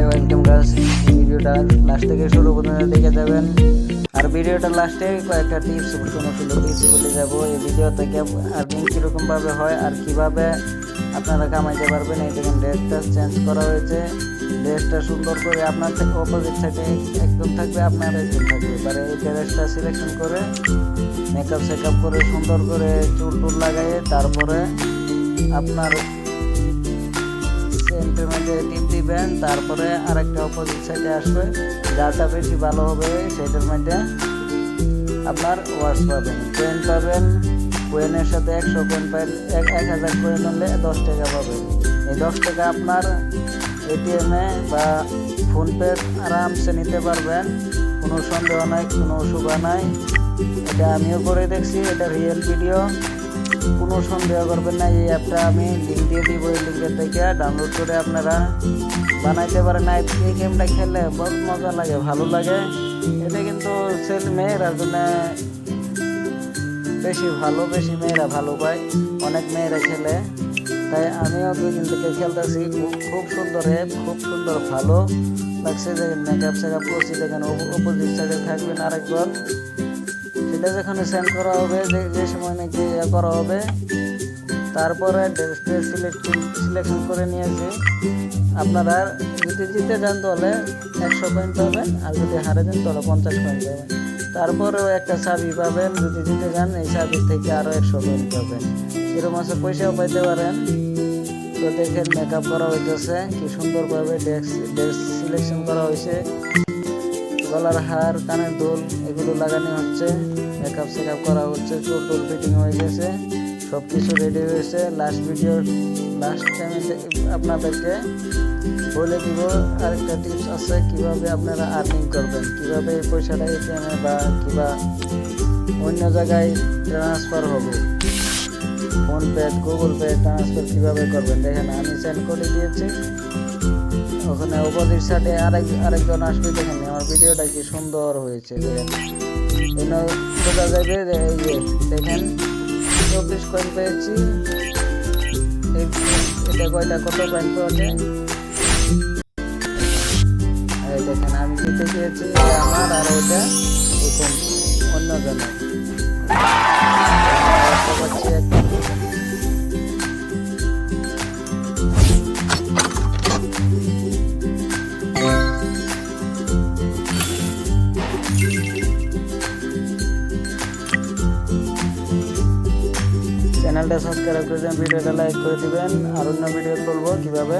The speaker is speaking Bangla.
Welcome guys. ভিডিওটা লাস্ট থেকে শুরু পর্যন্ত দেখে যাবেন। আর ভিডিওটা লাস্টে কয়েকটা টিপস টিপস বলে যাব। এই ভিডিও থেকে আর্নিং কীরকম ভাবে হয় আর কিভাবে আপনারা কামাইতে পারবেন। এই দেখেন ড্রেসটা চেঞ্জ করা হয়েছে। ড্রেসটা সুন্দর করে আপনার থেকে অপোজিট সাইডে একদম থাকবে, আপনার একদম থাকবে। এবারে এই ড্রেসটা সিলেকশন করে মেকআপ সেকআপ করে সুন্দর করে চুল টুল লাগাইয়ে তারপরে আপনার সেন্টার মধ্যে টিপ দিবেন। তারপরে আরেকটা অপোজিট সাইডে আসবে, যাটা বেশি ভালো হবে সেটার মধ্যে আপনার ওয়াশ পাবেন, কয়েন পাবেন। কয়েনের সাথে 100 কয়েন পাইলে 1000 কয়েন হলে 10 টাকা পাবেন। এই 10 টাকা আপনার এটিএমে বা ফোনপে আরামসে নিতে পারবেন। কোনো সন্দেহ নাই, কোনো অসুবিধা নাই। এটা আমিও করে দেখছি, এটা রিয়েল ভিডিও, কোনো সন্দেহ করবেন না। এই অ্যাপটা আমি লিঙ্ক দিয়ে দিব, এই লিঙ্কের থেকে ডাউনলোড করে আপনারা বানাইতে পারেন। এই গেমটা খেললে বহুত মজা লাগে, ভালো লাগে। এটা কিন্তু মেয়েরা জন্য বেশি মেয়েরা ভালো পায়, অনেক মেয়েরা খেলে। তাই আমিও 2 দিন থেকে খেলতেছি। খুব সুন্দর অ্যাপ, খুব সুন্দর, ভালো লাগছে। দেখেন মেকআপ সেকআপ করছি, দেখেন অপোজিট সাইডে থাকবেন আরেকবার। সেটা যেখানে সেন্ড করা হবে, যে সময় নাকি করা হবে, তারপরে ড্রেসটা সিলেকশন করে নিয়েছি। আপনারা যদি জিতে যান তাহলে 100 পয়েন্ট পাবেন, আর যদি হারে যান তাহলে 50 পয়েন্ট পাবেন। তারপরেও একটা চাবি পাবেন, যদি জিতে যান এই চাবির থেকে আরও 100 পয়েন্ট পাবেন। এরকম আছে, পয়সাও পাইতে পারেন। তো দেখেন মেকআপ করা হইতেছে, কি সুন্দরভাবে ড্রেস সিলেকশন করা হয়েছে। গলার হার, কানের দুল এগুলো লাগানো হচ্ছে, মেকআপ সেকআপ করা হচ্ছে, চুল টুল ফিটিং হয়ে গেছে, সব কিছু রেডি হয়েছে। লাস্ট টাইমে আপনাদেরকে বলে দিব আরেকটা টিপস আছে, কিভাবে আপনারা আর্নিং করবেন, কিভাবে এই পয়সাটা এটিএমে বা কিবা অন্য জায়গায় ট্রান্সফার হবে, ফোনপে গুগল পে ট্রান্সফার কিভাবে করবেন। দেখেন আমি সেন্ড করে দিয়েছি, ওখানে অপোজিট সাইডে আরেকজন আসবে। দেখেন আমার ভিডিওটা কি সুন্দর হয়েছে। দেখেন বোঝা যাবে যে এই যে দেখেন 24 কয়েন পেয়েছি। এটা কত পয়েন্ট পেয়েছে দেখেন, আমি জিতে পেয়েছি আমার, আর ওটা এরকম অন্য জনের চ্যানেলটা সাবস্ক্রাইব করে দেবেন, ভিডিওটা লাইক করে দিবেন। আর অন্য ভিডিও বলবো কিভাবে